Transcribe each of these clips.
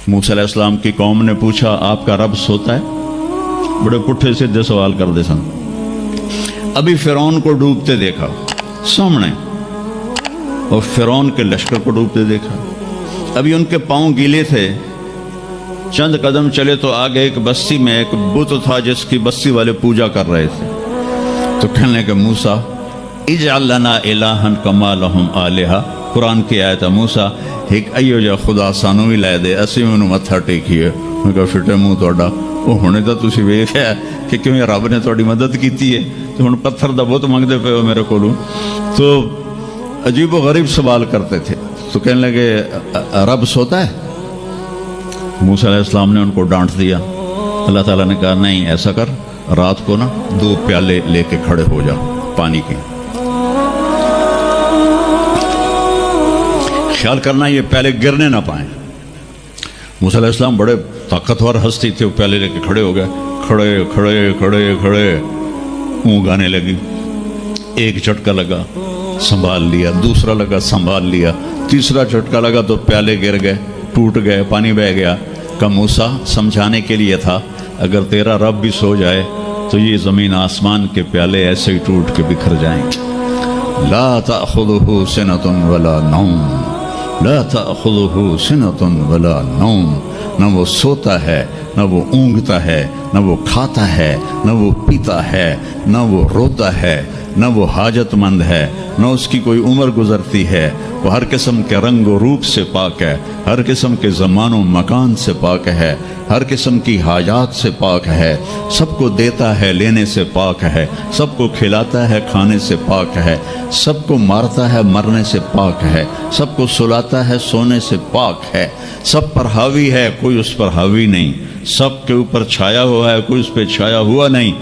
موسیٰ علیہ السلام کی قوم نے پوچھا آپ کا رب سوتا ہے؟ بڑے پٹھے سیدھے سوال کر دے سن. ابھی فرعون کو ڈوبتے دیکھا سامنے، اور فرعون کے لشکر کو ڈوبتے دیکھا. ابھی ان کے پاؤں گیلے تھے، چند قدم چلے تو آگے ایک بستی میں ایک بت تھا جس کی بستی والے پوجا کر رہے تھے. تو کہنے کہ موسیٰ اجعل لنا الہا کما لہم آلہہ. قرآن کی آیت ہے موسیٰ ایک ایو جا خدا سانو بھی لے دے اسی میں انہوں متھا ٹیکیے. میں کہا فٹے منہ توڑا وہ ہونے تو تسی ویکھیا کہ کیوں رب نے تھوڑی مدد کیتی ہے تو ہن پتھر دا بت منگدے پے ہو میرے کولوں. تو عجیب و غریب سوال کرتے تھے. تو کہنے لگے رب سوتا ہے؟ موسیٰ علیہ السلام نے ان کو ڈانٹ دیا. اللہ تعالیٰ نے کہا نہیں، ایسا کر رات کو نا 2 پیالے لے کے کھڑے ہو جا پانی کے. خیال کرنا یہ پیالے گرنے نہ پائیں. موسیٰ علیہ السلام بڑے طاقتور ہستی تھے، وہ پیالے لے کے کھڑے ہو گئے. کھڑے کھڑے کھڑے کھڑے اونگ آنے لگی. ایک جھٹکا لگا سنبھال لیا، دوسرا لگا سنبھال لیا، تیسرا جھٹکا لگا تو پیالے گر گئے، ٹوٹ گئے، پانی بہہ گیا. کہ موسیٰ سمجھانے کے لیے تھا اگر تیرا رب بھی سو جائے تو یہ زمین آسمان کے پیالے ایسے ہی ٹوٹ کے بکھر جائیں گے. لا تأخذہ سنۃ ولا نوم، لا تأخذہ سنۃ ولا نوم. نہ وہ سوتا ہے، نہ وہ اونگتا ہے، نہ وہ کھاتا ہے، نہ وہ پیتا ہے، نہ وہ روتا ہے، نہ وہ حاجت مند ہے، نہ اس کی کوئی عمر گزرتی ہے. وہ ہر قسم کے رنگ و روپ سے پاک ہے، ہر قسم کے زمان و مکان سے پاک ہے، ہر قسم کی حاجات سے پاک ہے. سب کو دیتا ہے، لینے سے پاک ہے، سب کو کھلاتا ہے، کھانے سے پاک ہے، سب کو مارتا ہے، مرنے سے پاک ہے، سب کو سلاتا ہے، سونے سے پاک ہے. سب پر حاوی ہے، کوئی اس پر حاوی نہیں. سب کے اوپر چھایا ہوا ہے، کوئی اس پہ چھایا ہوا نہیں.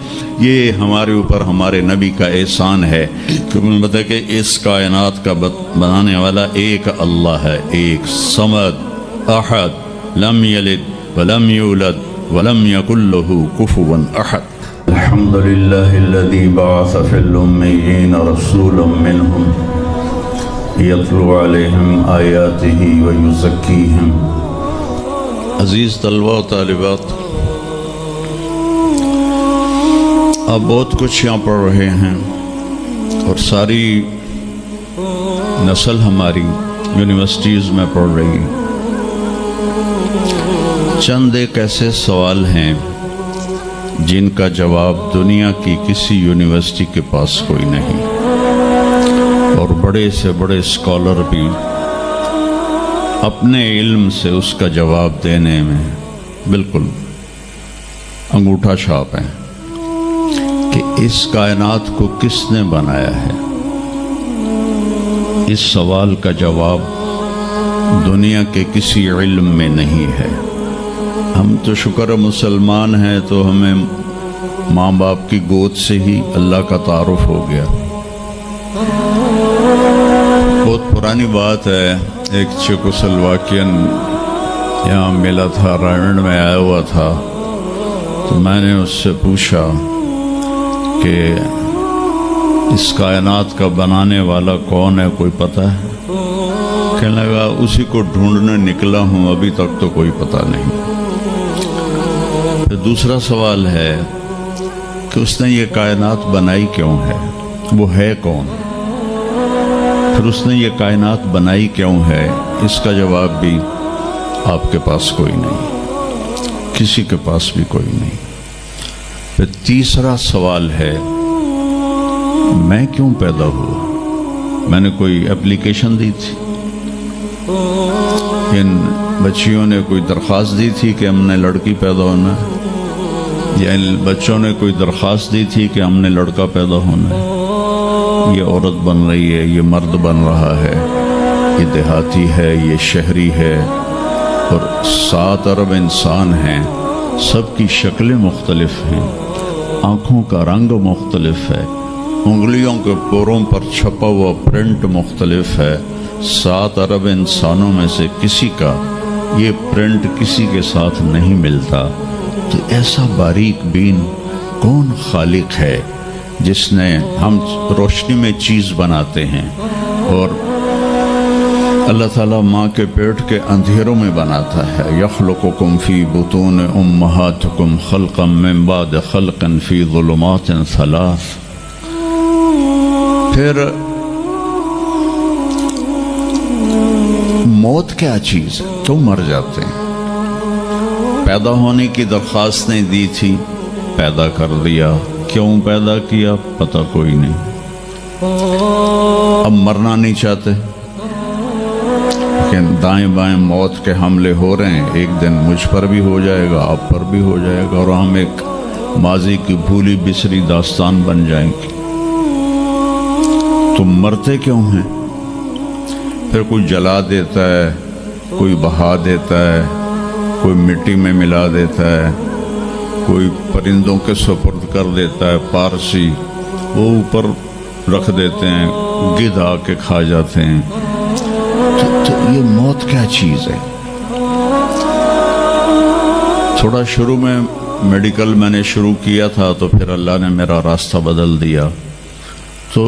یہ ہمارے اوپر ہمارے نبی کا احسان ہے کیونکہ انہوں نے بتایا کہ اس کائنات کا بنانے والا ایک اللہ ہے، ایک صمد احد لم یلد ولم یولد ولم یکن له کفوا احد. الحمد للہ الذی بعث فی الأمیین رسولا منہم یتلو علیہم آیاتہ ویزکیہم. عزیز طلبہ و طالبات، آپ بہت کچھ یہاں پڑھ رہے ہیں اور ساری نسل ہماری یونیورسٹیز میں پڑھ رہی ہے. چند ایک ایسے سوال ہیں جن کا جواب دنیا کی کسی یونیورسٹی کے پاس کوئی نہیں، اور بڑے سے بڑے اسکالر بھی اپنے علم سے اس کا جواب دینے میں بالکل انگوٹھا چھاپ ہیں کہ اس کائنات کو کس نے بنایا ہے. اس سوال کا جواب دنیا کے کسی علم میں نہیں ہے. ہم تو شکر مسلمان ہیں تو ہمیں ماں باپ کی گود سے ہی اللہ کا تعارف ہو گیا. بہت پرانی بات ہے، ایک چیکوسلواکین یہاں ملا تھا، رائنڈ میں آیا ہوا تھا. تو میں نے اس سے پوچھا کہ اس کائنات کا بنانے والا کون ہے، کوئی پتہ ہے؟ کہنے لگا اسی کو ڈھونڈنے نکلا ہوں، ابھی تک تو کوئی پتہ نہیں. پھر دوسرا سوال ہے کہ اس نے یہ کائنات بنائی کیوں ہے، وہ ہے کون؟ پھر اس نے یہ کائنات بنائی کیوں ہے، اس کا جواب بھی آپ کے پاس کوئی نہیں، کسی کے پاس بھی کوئی نہیں. پھر تیسرا سوال ہے میں کیوں پیدا ہوا؟ میں نے کوئی اپلیکیشن دی تھی؟ ان بچیوں نے کوئی درخواست دی تھی کہ ہم نے لڑکی پیدا ہونا ہے؟ یا ان بچوں نے کوئی درخواست دی تھی کہ ہم نے لڑکا پیدا ہونا ہے؟ یہ عورت بن رہی ہے، یہ مرد بن رہا ہے، یہ دیہاتی ہے، یہ شہری ہے، اور 7 ارب انسان ہیں. سب کی شکلیں مختلف ہیں، آنکھوں کا رنگ مختلف ہے، انگلیوں کے پوروں پر چھپا ہوا پرنٹ مختلف ہے. 7 ارب انسانوں میں سے کسی کا یہ پرنٹ کسی کے ساتھ نہیں ملتا. تو ایسا باریک بین کون خالق ہے جس نے، ہم روشنی میں چیز بناتے ہیں اور اللہ تعالیٰ ماں کے پیٹ کے اندھیروں میں بناتا ہے. یخلقکم فی بطون امہاتکم خلقا من بعد خلق فی ظلمات ثلاث. پھر موت کیا چیز ہے؟ کیوں مر جاتے ہیں؟ پیدا ہونے کی درخواست نہیں دی تھی، پیدا کر دیا. کیوں پیدا کیا پتہ کوئی نہیں. اب مرنا نہیں چاہتے لیکن دائیں بائیں موت کے حملے ہو رہے ہیں. ایک دن مجھ پر بھی ہو جائے گا، آپ پر بھی ہو جائے گا، اور ہم ایک ماضی کی بھولی بسری داستان بن جائیں گے. تم مرتے کیوں ہیں؟ پھر کوئی جلا دیتا ہے، کوئی بہا دیتا ہے، کوئی مٹی میں ملا دیتا ہے، کوئی پرندوں کے سپرد کر دیتا ہے. پارسی وہ اوپر رکھ دیتے ہیں، گدھ آ کے کھا جاتے ہیں. تو یہ موت کیا چیز ہے؟ تھوڑا شروع میں میڈیکل میں نے شروع کیا تھا، تو پھر اللہ نے میرا راستہ بدل دیا. تو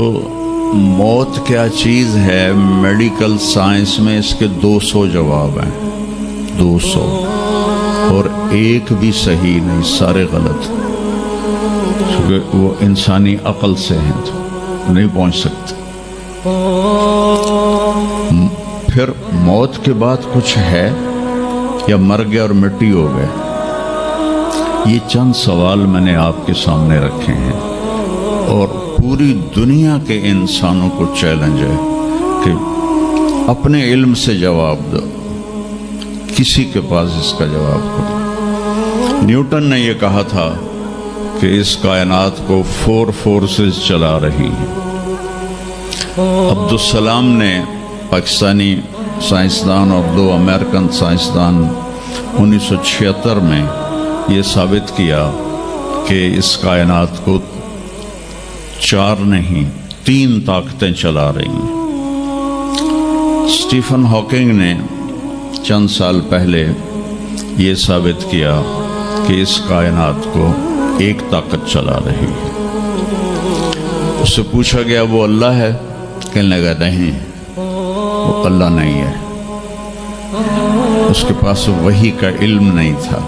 موت کیا چیز ہے؟ میڈیکل سائنس میں اس کے 200 جواب ہیں، 200، اور ایک بھی صحیح نہیں، سارے غلط. کیونکہ وہ انسانی عقل سے ہیں تو نہیں پہنچ سکتے. پھر موت کے بعد کچھ ہے یا مر گیا اور مٹی ہو گئے؟ یہ چند سوال میں نے آپ کے سامنے رکھے ہیں، اور پوری دنیا کے انسانوں کو چیلنج ہے کہ اپنے علم سے جواب دو. کسی کے پاس اس کا جواب ہو. نیوٹن نے یہ کہا تھا کہ اس کائنات کو 4 فورسز چلا رہی ہیں. عبدالسلام نے، پاکستانی سائنسدان اور 2 امریکن سائنسدان، 1976 میں یہ ثابت کیا کہ اس کائنات کو 4 نہیں 3 طاقتیں چلا رہی ہیں. اسٹیفن ہاکنگ نے چند سال پہلے یہ ثابت کیا کہ اس کائنات کو ایک طاقت چلا رہی ہے. اس سے پوچھا گیا وہ اللہ ہے؟ کہنے لگا نہیں، وہ اللہ نہیں ہے. اس کے پاس وحی کا علم نہیں تھا،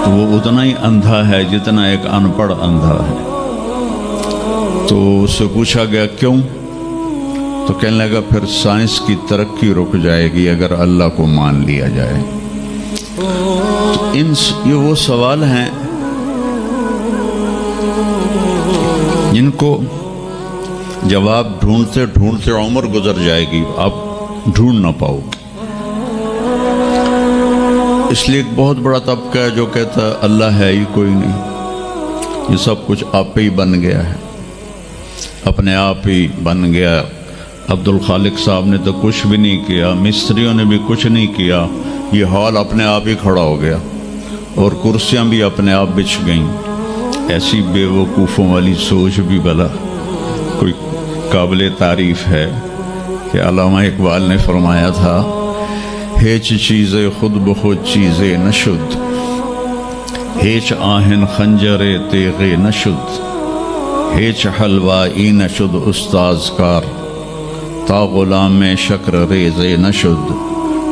تو وہ اتنا ہی اندھا ہے جتنا ایک ان پڑھ اندھا ہے. تو اس سے پوچھا گیا کیوں؟ تو کہنے لگا پھر سائنس کی ترقی رک جائے گی اگر اللہ کو مان لیا جائے. تو یہ وہ سوال ہیں جن کو جواب ڈھونڈتے ڈھونڈتے عمر گزر جائے گی، آپ ڈھونڈ نہ پاؤ گے. اس لیے ایک بہت بڑا طبقہ ہے جو کہتا ہے اللہ ہے ہی کوئی نہیں، یہ سب کچھ آپ پہ ہی بن گیا ہے، اپنے آپ ہی بن گیا. عبدالخالق صاحب نے تو کچھ بھی نہیں کیا، مستریوں نے بھی کچھ نہیں کیا، یہ ہال اپنے آپ ہی کھڑا ہو گیا اور کرسیاں بھی اپنے آپ بچھ گئیں. ایسی بے وقوفوں والی سوچ بھی بلا کوئی قابل تعریف ہے کہ علامہ اقبال نے فرمایا تھا ہیچ چیزیں خود بخود چیزیں نشد، ہیچ آہن خنجر تیغے نشد، ہیچ حلوائی نشد استاذ کار، تا غلام شکر ریزے نشد،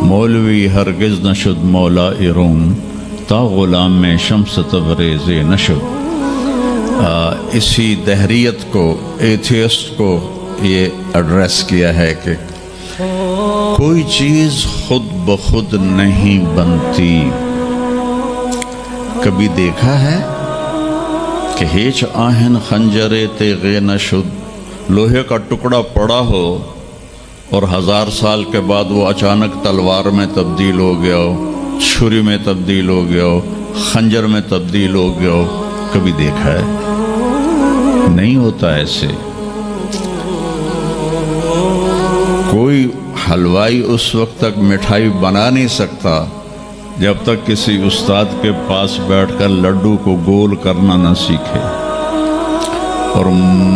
مولوی ہرگز نشد مولا روم، تا غلام شمس تبریز نشد. اسی دہریت کو، ایتھیسٹ کو یہ ایڈریس کیا ہے کہ کوئی چیز خود بخود نہیں بنتی. کبھی دیکھا ہے کہ ہیچ آہن خنجر تیغے نشد، لوہے کا ٹکڑا پڑا ہو اور 1000 سال کے بعد وہ اچانک تلوار میں تبدیل ہو گیا ہو، چھری میں تبدیل ہو گیا ہو، خنجر میں تبدیل ہو گیا ہو؟ کبھی دیکھا ہے؟ نہیں ہوتا ایسے. کوئی حلوائی اس وقت تک مٹھائی بنا نہیں سکتا جب تک کسی استاد کے پاس بیٹھ کر لڈو کو گول کرنا نہ سیکھے، اور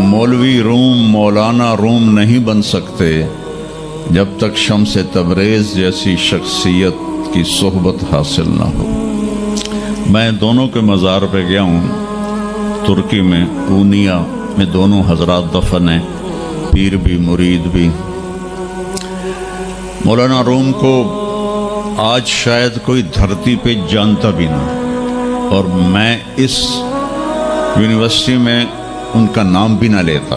مولوی روم، مولانا روم نہیں بن سکتے جب تک شمس تبریز جیسی شخصیت کی صحبت حاصل نہ ہو. میں دونوں کے مزار پہ گیا ہوں، ترکی میں اونیا میں دونوں حضرات دفن ہیں، پیر بھی مرید بھی. مولانا روم کو آج شاید کوئی دھرتی پہ جانتا بھی نہ، اور میں اس یونیورسٹی میں ان کا نام بھی نہ لیتا۔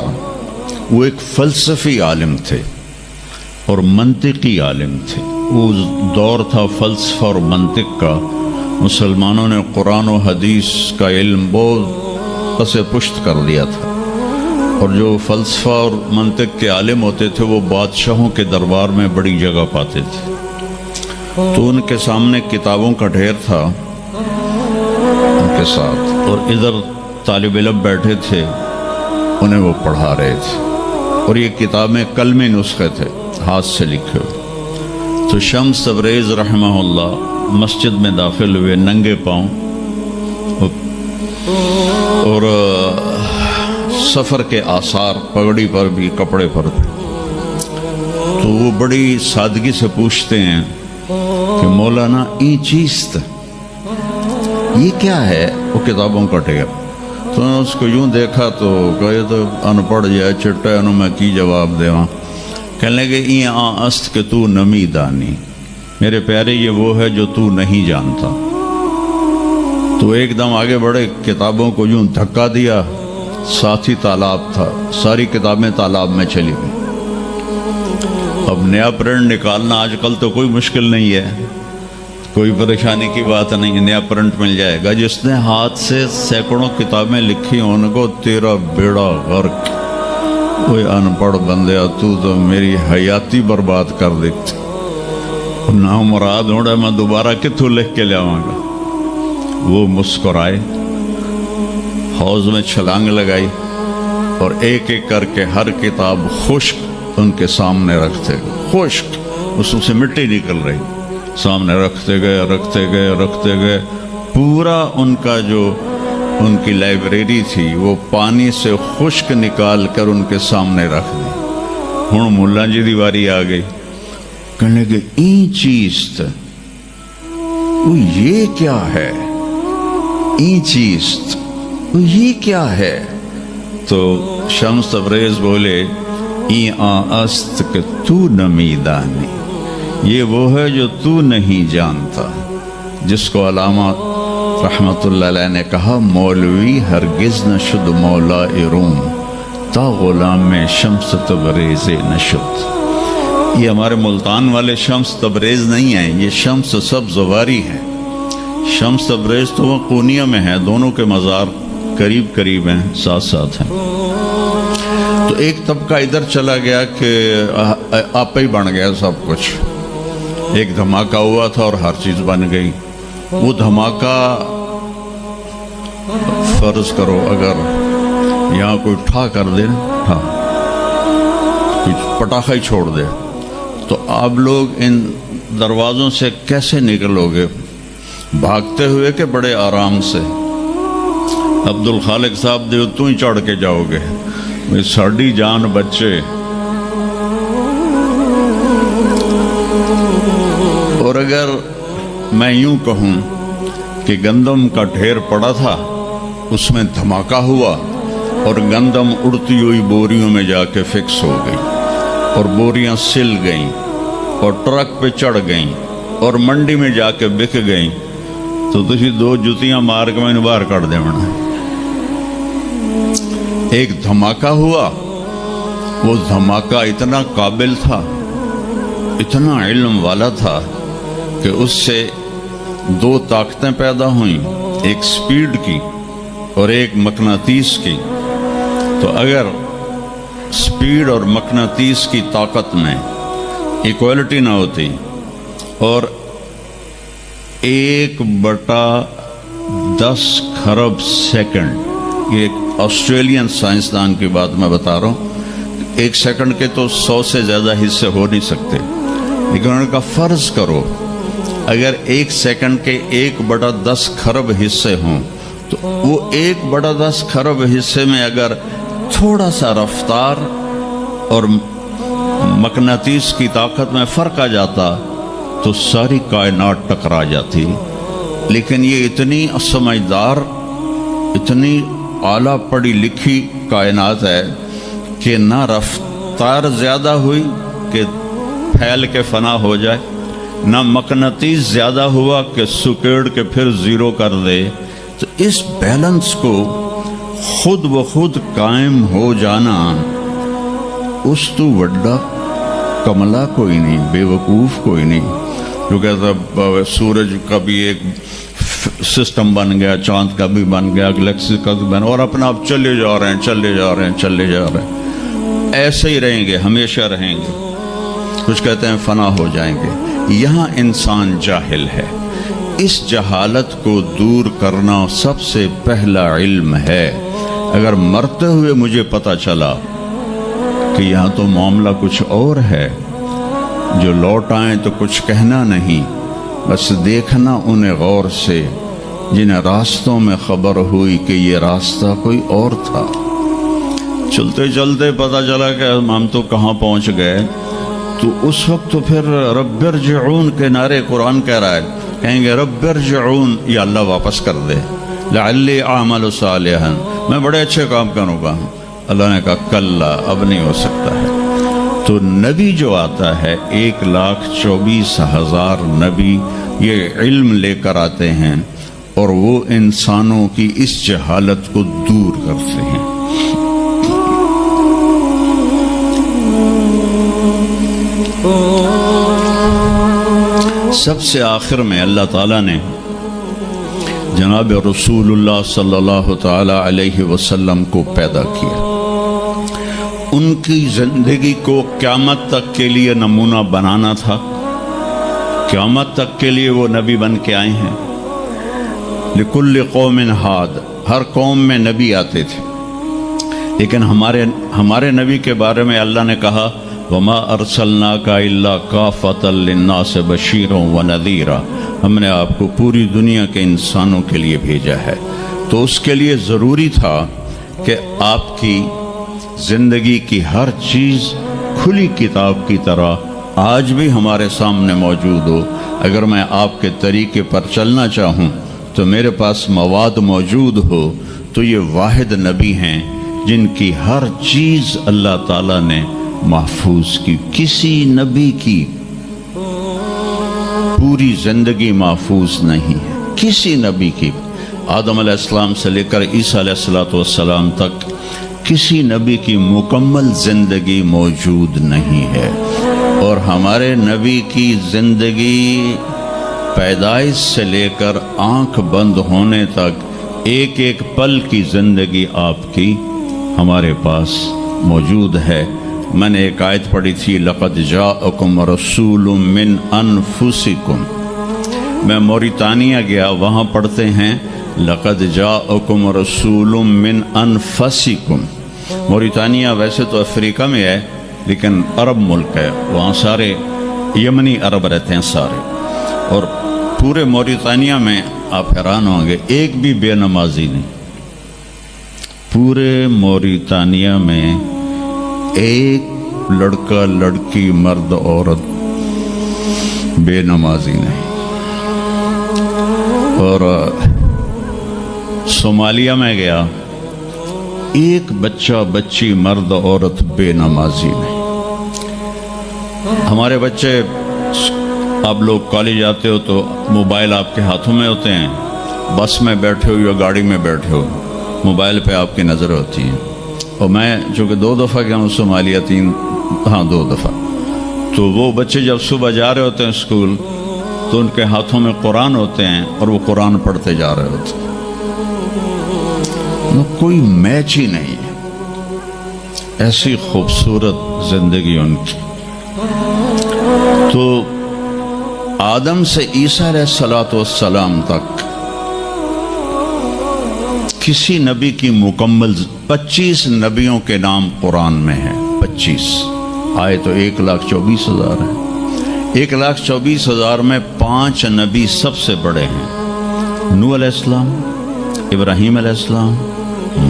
وہ ایک فلسفی عالم تھے اور منطقی عالم تھے۔ وہ دور تھا فلسفہ اور منطق کا، مسلمانوں نے قرآن و حدیث کا علم بہت پس پشت کر دیا تھا، اور جو فلسفہ اور منطق کے عالم ہوتے تھے وہ بادشاہوں کے دربار میں بڑی جگہ پاتے تھے۔ تو ان کے سامنے کتابوں کا ڈھیر تھا ان کے ساتھ، اور ادھر طالب علم بیٹھے تھے، انہیں وہ پڑھا رہے تھے، اور یہ کتابیں قلمی نسخے تھے، ہاتھ سے لکھے ہوئے۔ تو شمس تبریز رحمہ اللہ مسجد میں داخل ہوئے ننگے پاؤں، اور سفر کے آثار پگڑی پر بھی، کپڑے پر بھی۔ تو وہ بڑی سادگی سے پوچھتے ہیں کہ مولانا این چیست، یہ کیا ہے؟ وہ کتابوں کا ڈھیر۔ تو نے اس کو یوں دیکھا تو کہے تو ان پڑھ جائے چٹا انہوں میں کی جواب دے وہاں۔ کہنے لگے این است کہ تو نمی دانی، میرے پیارے یہ وہ ہے جو تو نہیں جانتا۔ تو ایک دم آگے بڑھے، کتابوں کو یوں دھکا دیا، ساتھ ہی تالاب تھا، ساری کتابیں تالاب میں چلی گئی۔ اب نیا پرنٹ نکالنا آج کل تو کوئی مشکل نہیں ہے، کوئی پریشانی کی بات نہیں، نیا پرنٹ مل جائے گا۔ جس نے ہاتھ سے سینکڑوں کتابیں لکھی ان کو تیرا بیڑا غرق۔ کوئی ان پڑھ بندیا، تو میری حیاتی برباد کر دیتی، نہ مراد ہوڑا میں دوبارہ کتوں لکھ کے لیاواں گا۔ وہ مسکرائے، حوض میں چھلانگ لگائی، اور ایک ایک کر کے ہر کتاب خشک ان کے سامنے رکھتے گئے، خشک، اس سے مٹی نکل رہی، سامنے رکھتے گئے۔ پورا ان کا جو ان کی لائبریری تھی وہ پانی سے خشک نکال کر ان کے سامنے رکھ دی۔ ہوں ملا جی دی واری آ گئی، کہنے لگے این چیز یہ کیا ہے؟ این چیز یہ کیا ہے؟ تو شمس تبریز بولے این است کہ تو نمی دانی، یہ وہ ہے جو تو نہیں جانتا، جس کو علامہ رحمت اللہ علیہ نے کہا مولوی ہرگز نہ شد مولا روم تا غلام میں شمس تبریز نشد۔ یہ ہمارے ملتان والے شمس تبریز نہیں ہیں، یہ شمس سبز واری ہے۔ شمس تبریز تو وہ قونیہ میں ہے، دونوں کے مزار قریب ہیں، ساتھ ہیں۔ تو ایک طبقہ ادھر چلا گیا کہ آپ ہی بن گیا سب کچھ، ایک دھماکہ ہوا تھا اور ہر چیز بن گئی۔ وہ دھماکہ فرض کرو اگر یہاں کوئی ٹھا کر دے، کوئی پٹاخہ ہی چھوڑ دے، تو آپ لوگ ان دروازوں سے کیسے نکلو گے؟ بھاگتے ہوئے کہ بڑے آرام سے؟ عبد الخالق صاحب دے تو ہی چڑھ کے جاؤ گے، ساڑی جان بچے۔ اور اگر میں یوں کہوں کہ گندم کا ڈھیر پڑا تھا، اس میں دھماکہ ہوا اور گندم اڑتی ہوئی بوریوں میں جا کے فکس ہو گئی، اور بوریاں سل گئیں اور ٹرک پہ چڑھ گئیں اور منڈی میں جا کے بک گئیں، تو تسی دو جتیاں مار کے میں باہر کر دے بنا۔ ایک دھماکہ ہوا، وہ دھماکہ اتنا قابل تھا، اتنا علم والا تھا کہ اس سے دو طاقتیں پیدا ہوئیں، ایک سپیڈ کی اور ایک مقناطیس کی۔ تو اگر سپیڈ اور مقناطیس کی طاقت میں ایکوالٹی نہ ہوتی اور 1/10 خرب سیکنڈ، یہ ایک آسٹریلین سائنسدان کی بات میں بتا رہا ہوں، ایک سیکنڈ کے تو 100 سے زیادہ حصے ہو نہیں سکتے، لیکن انہوں نے کہا فرض کرو اگر 1 سیکنڈ کے 1/10 خرب حصے ہوں، تو وہ 1/10 خرب حصے میں اگر تھوڑا سا رفتار اور مقناطیس کی طاقت میں فرق آ جاتا تو ساری کائنات ٹکرا جاتی۔ لیکن یہ اتنی سمجھدار، اتنی اعلیٰ پڑھی لکھی کائنات ہے کہ نہ رفتار زیادہ ہوئی کہ پھیل کے فنا ہو جائے، نہ مقناطیس زیادہ ہوا کہ سکیڑ کے پھر زیرو کر دے۔ تو اس بیلنس کو خود بخود قائم ہو جانا، اس تو وڈا کملا کوئی نہیں، بے وقوف کوئی نہیں۔ جو کہتا سورج کا بھی ایک سسٹم بن گیا، چاند کا بھی بن گیا، گلیکسی کا بھی بن گیا، اور اپنا آپ چلے جا رہے ہیں، چلے جا رہے ہیں، چلے جا رہے ہیں، ایسے ہی رہیں گے، ہمیشہ رہیں گے۔ کچھ کہتے ہیں فنا ہو جائیں گے۔ یہاں انسان جاہل ہے، اس جہالت کو دور کرنا سب سے پہلا علم ہے۔ اگر مرتے ہوئے مجھے پتہ چلا کہ یہاں تو معاملہ کچھ اور ہے، جو لوٹ آئیں تو کچھ کہنا نہیں، بس دیکھنا انہیں غور سے جنہیں راستوں میں خبر ہوئی کہ یہ راستہ کوئی اور تھا۔ چلتے چلتے پتہ چلا کہ ہم تو کہاں پہنچ گئے، تو اس وقت تو پھر رب ارجعون کے نعرے قرآن کہہ رہا ہے، کہیں گے رب ارجعون، یا اللہ واپس کر دے، لعلی اعمل صالحا، میں بڑے اچھے کام کروں گا۔ اللہ نے کہا کلا، اب نہیں ہو سکتا ہے۔ تو نبی جو آتا ہے 1,24,000 نبی یہ علم لے کر آتے ہیں، اور وہ انسانوں کی اس جہالت کو دور کرتے ہیں۔ سب سے آخر میں اللہ تعالیٰ نے جناب رسول اللہ صلی اللہ تعالی علیہ وسلم کو پیدا کیا، ان کی زندگی کو قیامت تک کے لیے نمونہ بنانا تھا۔ قیامت تک کے لیے وہ نبی بن کے آئے ہیں۔ لکل قوم ہاد، ہر قوم میں نبی آتے تھے، لیکن ہمارے نبی کے بارے میں اللہ نے کہا وما ارسلناک الا کافۃ للناس بشیرا ونذیرا، ہم نے آپ کو پوری دنیا کے انسانوں کے لیے بھیجا ہے۔ تو اس کے لیے ضروری تھا کہ آپ کی زندگی کی ہر چیز کھلی کتاب کی طرح آج بھی ہمارے سامنے موجود ہو۔ اگر میں آپ کے طریقے پر چلنا چاہوں تو میرے پاس مواد موجود ہو، تو یہ واحد نبی ہیں جن کی ہر چیز اللہ تعالیٰ نے محفوظ کی۔ کسی نبی کی پوری زندگی محفوظ نہیں ہے، کسی نبی کی، آدم علیہ السلام سے لے کر عیسیٰ علیہ السلام تک کسی نبی کی مکمل زندگی موجود نہیں ہے۔ اور ہمارے نبی کی زندگی پیدائش سے لے کر آنکھ بند ہونے تک ایک ایک پل کی زندگی آپ کی ہمارے پاس موجود ہے۔ میں نے ایک آیت پڑھی تھی لقد جاءکم رسول من انفسکم، میں موریتانیہ گیا، وہاں پڑھتے ہیں لقد جاءکم رسول من انفسکم۔ موریتانیہ ویسے تو افریقہ میں ہے لیکن عرب ملک ہے، وہاں سارے یمنی عرب رہتے ہیں سارے، اور پورے موریتانیہ میں آپ حیران ہوں گے ایک بھی بے نمازی نہیں، پورے موریتانیہ میں ایک لڑکا لڑکی مرد عورت بے نمازی نہیں۔ اور صومالیہ میں گیا، ایک بچہ بچی مرد عورت بے نمازی نہیں۔ ہمارے بچے، آپ لوگ کالج آتے ہو تو موبائل آپ کے ہاتھوں میں ہوتے ہیں، بس میں بیٹھے ہو یا گاڑی میں بیٹھے ہو، موبائل پہ آپ کی نظر ہوتی ہے۔ اور میں چونکہ 2 دفعہ گیا ہوں صومالیہ، 2 دفعہ، تو وہ بچے جب صبح جا رہے ہوتے ہیں اسکول تو ان کے ہاتھوں میں قرآن ہوتے ہیں اور وہ قرآن پڑھتے جا رہے ہوتے ہیں، کوئی میچ ہی نہیں ہے، ایسی خوبصورت زندگی ان کی۔ تو آدم سے عیسیٰ علیہ السلام تک کسی نبی کی مکمل 25 نبیوں کے نام قرآن میں ہیں، 25 آئے تو 1,24,000 ہیں۔ 1,24,000 میں 5 نبی سب سے بڑے ہیں، نوح علیہ السلام، ابراہیم علیہ السلام،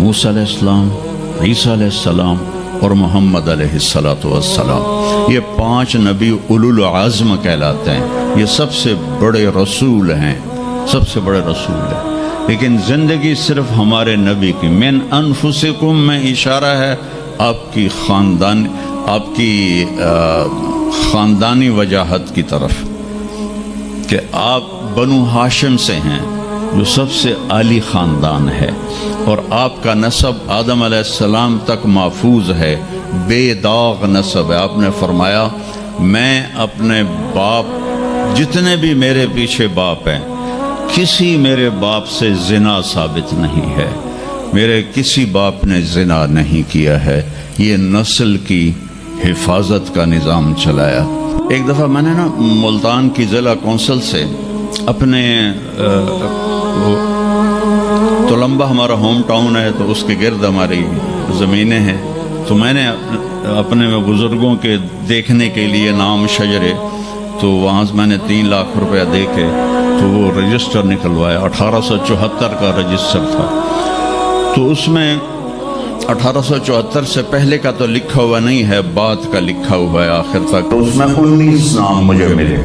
موسیٰ علیہ السلام، عیسیٰ علیہ السلام اور محمد علیہ السلام۔ یہ 5 نبی اولو العزم کہلاتے ہیں، یہ سب سے بڑے رسول ہیں، سب سے بڑے رسول ہیں۔ لیکن زندگی صرف ہمارے نبی کی، من انفسکم میں اشارہ ہے آپ کی خاندان، آپ کی خاندانی وجاہت کی طرف کہ آپ بنو ہاشم سے ہیں جو سب سے عالی خاندان ہے، اور آپ کا نسب آدم علیہ السلام تک محفوظ ہے، بے داغ نسب ہے۔ آپ نے فرمایا میں اپنے باپ، جتنے بھی میرے پیچھے باپ ہیں، کسی میرے باپ سے زنا ثابت نہیں ہے، میرے کسی باپ نے زنا نہیں کیا ہے۔ یہ نسل کی حفاظت کا نظام چلایا۔ ایک دفعہ میں نے نا ملتان کی ضلع کونسل سے اپنے تلمبہ ہمارا ہوم ٹاؤن ہے، تو اس کے گرد ہماری زمینیں ہیں، تو میں نے اپنے بزرگوں کے دیکھنے کے لیے نام شجرے، تو وہاں سے میں نے 3 لاکھ روپیہ دے کے تو وہ رجسٹر نکلوایا۔ 1874 کا رجسٹر تھا، تو اس میں 1874 سے پہلے کا تو لکھا ہوا نہیں ہے، بعد کا لکھا ہوا ہے آخر تک۔ تو اس میں 19 نام مجھے ملے،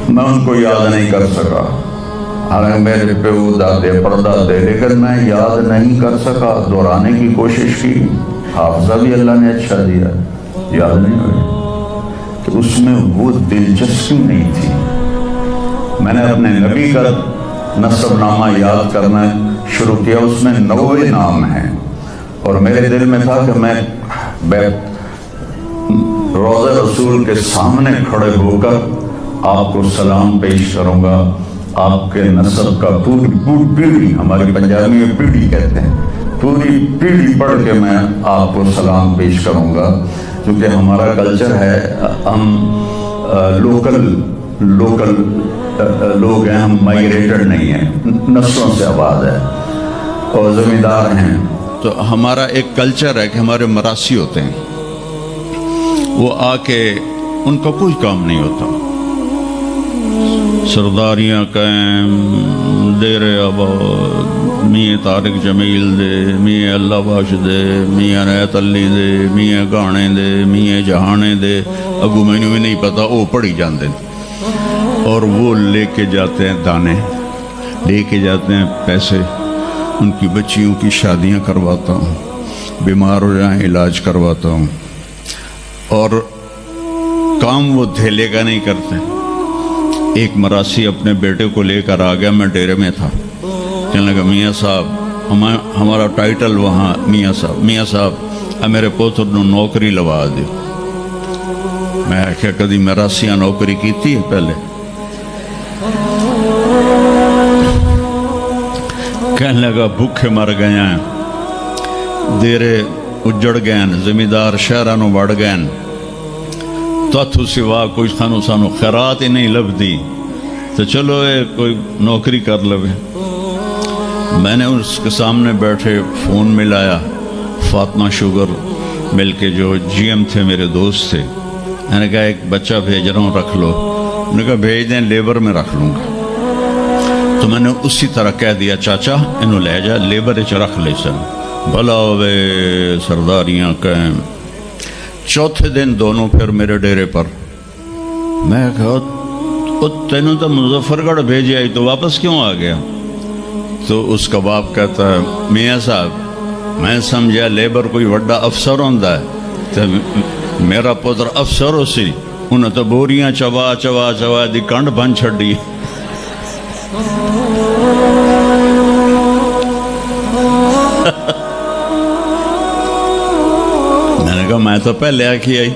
میں ان کو یاد نہیں کر سکا، حالانکہ میرے پیو دادے پردادے، لیکن میں یاد نہیں کر سکا۔ دہرانے کی کوشش کی، حافظہ بھی اللہ نے اچھا دیا، یاد نہیں ہوئی، کہ اس میں وہ دلچسپی نہیں تھی۔ میں نے اپنے نبی کا نسب نامہ یاد کرنا شروع کیا، اس میں 90 نام ہیں، اور میرے دل میں تھا کہ میں روضہ رسول کے سامنے کھڑے ہو کر آپ کو سلام پیش کروں گا، آپ کے نسب کا پوری پیڑھی، ہماری پنجابی میں پیڑھی کہتے ہیں، پوری پیڑھی پڑھ کے میں آپ کو سلام پیش کروں گا، کیونکہ ہمارا کلچر ہے، ہم لوکل لوگ ہیں، ہم مائگریٹڈ نہیں ہیں، نسلوں سے آباد ہے اور زمیندار ہیں۔ تو ہمارا ایک کلچر ہے کہ ہمارے مراسی ہوتے ہیں، وہ آ کے ان کا کوئی کام نہیں ہوتا، سرداریاں قائم، دیر آباد، میاں طارق جمیل دے، میاں اللہ بخش دے، میاں عنایت علی دے، میاں گانے دے، میاں جہانے دے، اگو مینوں بھی نہیں پتا، وہ پڑھی جاندے، اور وہ لے کے جاتے ہیں دانے، لے کے جاتے ہیں پیسے، ان کی بچیوں کی شادیاں کرواتا ہوں، بیمار ہو جائیں علاج کرواتا ہوں، اور کام وہ دھیلے کا نہیں کرتے۔ ایک مراسی اپنے بیٹے کو لے کر آ گیا، میں ڈیرے میں تھا، کہنے لگا میاں صاحب، ہمارا ٹائٹل وہاں میاں صاحب میرے پوتر نو نوکری لوا دیو۔ میں کیا کدی مراسیاں نوکری کیتی ہے پہلے؟ کہنے لگا بھوکے مر گئے ہیں، دیرے اجڑ گئے ہیں، زمیندار شہرانوں بڑھ گئے ہیں، تو اتھو سوا کوئی سانو خیرات ہی نہیں لب دی، تو چلو کوئی نوکری کر لوے۔ میں نے اس کے سامنے بیٹھے فون ملایا، فاطمہ شوگر مل کے جو جی ایم تھے، میرے دوست تھے، میں نے کہا ایک بچہ بھیج رہا ہوں، رکھ لو۔ انہوں نے کہا بھیج دیں، لیبر میں رکھ لوں گا۔ تو میں نے اسی طرح کہہ دیا چاچا انہوں لے جا، لیبر اچ رکھ لے سن، بھلا ہوئے سرداریاں قائم۔ چوتھے دن دونوں پھر میرے ڈیرے پر، میں کہا تینوں تو مظفر گڑھ بھیجے آئی تو واپس کیوں آ گیا؟ تو اس کا باپ کہتا ہے میاں صاحب میں سمجھا لیبر کوئی وڈا افسر ہوندا ہے، تو میرا پتر افسر ہو سی، انہیں تو بوریاں چوا چوا چوا دی کنڈ بن چھڑی۔ میں نے کہا میں تو پہلے آکھی آئی،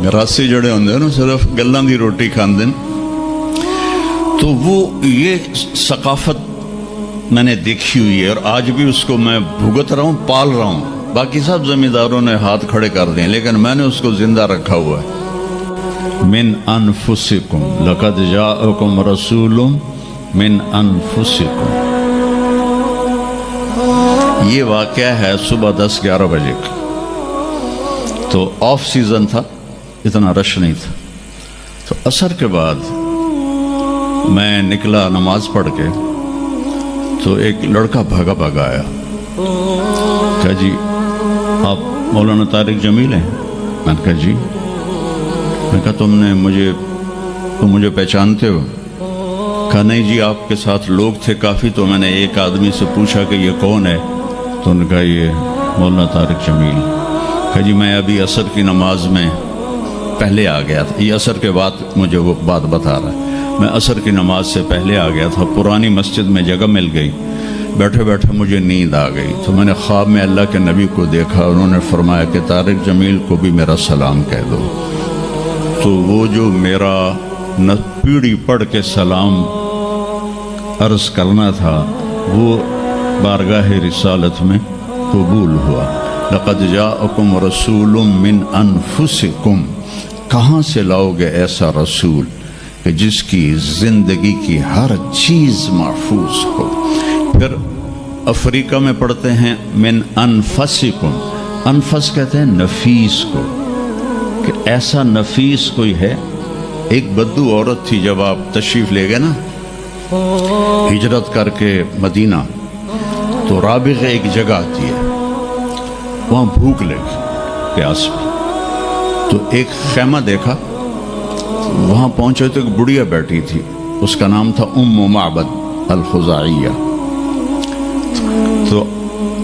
گراسی جڑے ہوندے نا صرف گلاں دی روٹی کھاندے۔ تو وہ یہ ثقافت میں نے دیکھی ہوئی ہے، اور آج بھی اس کو میں بھگت رہا ہوں، پال رہا ہوں۔ باقی سب زمینداروں نے ہاتھ کھڑے کر دیں، لیکن میں نے اس کو زندہ رکھا ہوا ہے۔ من انفسکم لقد جاءکم رسول من انفسکم۔ یہ واقعہ ہے صبح 10-11 بجے کا، تو آف سیزن تھا، اتنا رش نہیں تھا۔ تو عصر کے بعد میں نکلا نماز پڑھ کے، تو ایک لڑکا بھاگا بھاگا آیا، کہا جی آپ مولانا طارق جمیل ہیں؟ میں نے کہا جی۔ میں کہا تم مجھے پہچانتے ہو؟ کہا نہیں جی، آپ کے ساتھ لوگ تھے کافی، تو میں نے ایک آدمی سے پوچھا کہ یہ کون ہے، تو انہوں نے کہا یہ مولانا طارق جمیل۔ کہا جی میں ابھی عصر کی نماز میں پہلے آ گیا تھا، یہ عصر کے بعد مجھے وہ بات بتا رہا ہے، میں عصر کی نماز سے پہلے آ گیا تھا، پرانی مسجد میں جگہ مل گئی، بیٹھے بیٹھے مجھے نیند آ گئی، تو میں نے خواب میں اللہ کے نبی کو دیکھا، انہوں نے فرمایا کہ طارق جمیل کو بھی میرا سلام کہہ دو۔ تو وہ جو میرا پیڑھی پڑھ کے سلام عرض کرنا تھا وہ بارگاہ رسالت میں قبول ہوا۔ لقد جاءکم رسول من انفسکم، کہاں سے لاؤ گے ایسا رسول کہ جس کی زندگی کی ہر چیز محفوظ ہو۔ پھر افریقہ میں پڑھتے ہیں من انفسکم، انفس کہتے ہیں نفیس کو، کہ ایسا نفیس کوئی ہے۔ ایک بدو عورت تھی، جب آپ تشریف لے گئے نا ہجرت کر کے مدینہ، تو رابغ ایک جگہ آتی ہے، وہاں بھوک لگی، پیاس بھی، تو ایک خیمہ دیکھا، وہاں پہنچے تو ایک بڑھیا بیٹھی تھی، اس کا نام تھا ام معبد الخزاعیہ۔ تو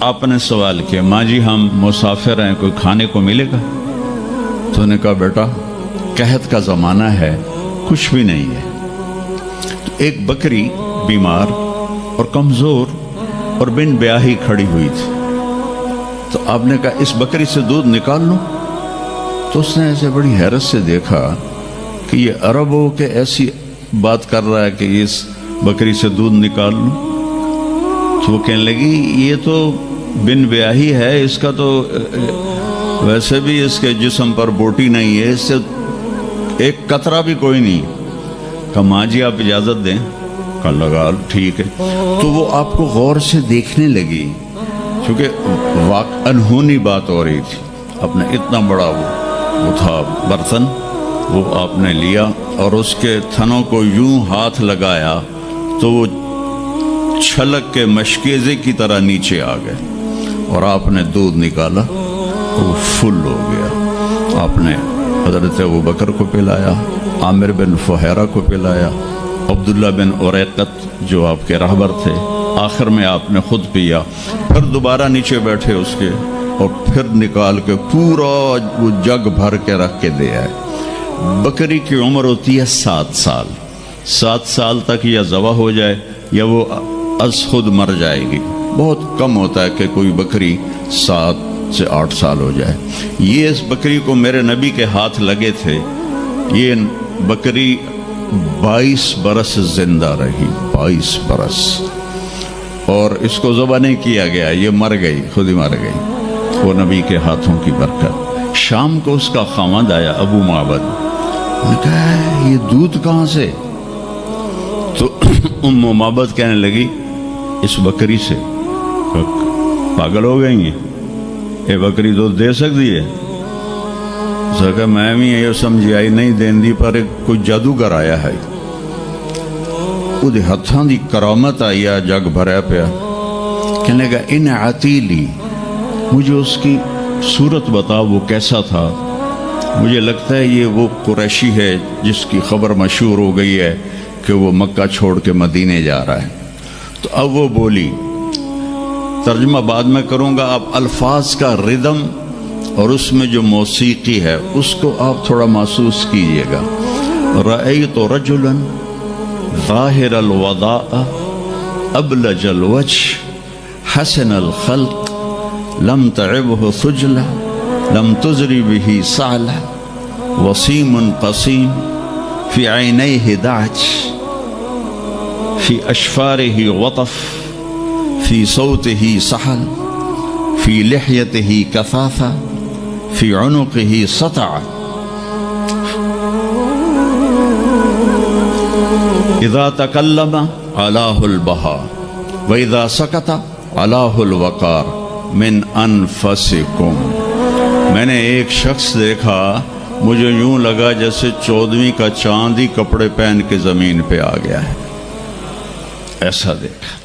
آپ نے سوال کیا، ماں جی ہم مسافر ہیں، کوئی کھانے کو ملے گا؟ تو نے کہا بیٹا قحط کا زمانہ ہے، کچھ بھی نہیں ہے۔ تو ایک بکری بیمار اور کمزور اور بن بیاہی کھڑی ہوئی تھی، تو آپ نے کہا اس بکری سے دودھ نکال لوں؟ تو اس نے ایسے بڑی حیرت سے دیکھا کہ یہ عرب ہو کہ ایسی بات کر رہا ہے کہ اس بکری سے دودھ نکال لوں؟ تو وہ کہنے لگی یہ تو بن بیاہی ہے، اس کا تو ویسے بھی اس کے جسم پر بوٹی نہیں ہے، اس سے ایک قطرہ بھی کوئی نہیں۔ کہا ماں جی آپ اجازت دیں؟ کہا لگا ٹھیک ہے۔ تو وہ آپ کو غور سے دیکھنے لگی، کیونکہ انہونی بات ہو رہی تھی۔ آپ نے اتنا بڑا وہ تھا برتن، وہ آپ نے لیا اور اس کے تھنوں کو یوں ہاتھ لگایا تو وہ چھلک کے مشکیزے کی طرح نیچے آ گئے، اور آپ نے دودھ نکالا، وہ فل ہو گیا۔ آپ نے حضرت ابوبکر کو پلایا، عامر بن فہیرہ کو پلایا، عبداللہ بن اریقت جو آپ کے رہبر تھے، آخر میں آپ نے خود پیا، پھر دوبارہ نیچے بیٹھے اس کے، اور پھر نکال کے پورا وہ جگ بھر کے رکھ کے دے آئے۔ بکری کی عمر ہوتی ہے 7 سال، 7 سال تک یا ذبح ہو جائے یا وہ از خود مر جائے گی۔ بہت کم ہوتا ہے کہ کوئی بکری 7 سے 8 سال ہو جائے۔ یہ اس بکری کو میرے نبی کے ہاتھ لگے تھے، یہ بکری 22 برس زندہ رہی، 22 برس، اور اس کو ذبح نہیں کیا گیا، یہ مر گئی، خود ہی مر گئی، وہ نبی کے ہاتھوں کی برکت۔ شام کو اس کا خامد آیا ابو معبد، نے کہا یہ دودھ کہاں سے؟ تو ام معبد کہنے لگی اس بکری سے۔ پاگل ہو گئی ہیں، یہ بکری دودھ دے سکتی ہے؟ کہ میں بھی یہ سمجھی آئی نہیں دین دی، پر کوئی جادوگر آیا ہے، وہ ہاتھاں دی کرامت آئی ہے، جگ بھریا پیا۔ کہنے لگا ان عتیلی، مجھے اس کی صورت بتا وہ کیسا تھا، مجھے لگتا ہے یہ وہ قریشی ہے جس کی خبر مشہور ہو گئی ہے کہ وہ مکہ چھوڑ کے مدینے جا رہا ہے۔ تو اب وہ بولی، ترجمہ بعد میں کروں گا، آپ الفاظ کا ردم اور اس میں جو موسیقی ہے اس کو آپ تھوڑا محسوس کیجئے گا۔ رأیت رجلا ظاہر الوضاء ابلج الوجه حسن الخلق لم تعبه ثجلہ لم تزری به سعلہ وسیم قسیم فی عینیہ دعج فی اشفارہ وطف فی صوتہ سحل فی لحیتہ کثافہ فی عنقہ سطع اذا تکلم علاہ البہا واذا سکت علاہ الوقار من انفسکم۔ میں نے ایک شخص دیکھا، مجھے یوں لگا جیسے 14ویں کا چاند ہی کپڑے پہن کے زمین پہ آ گیا ہے، ایسا دیکھا۔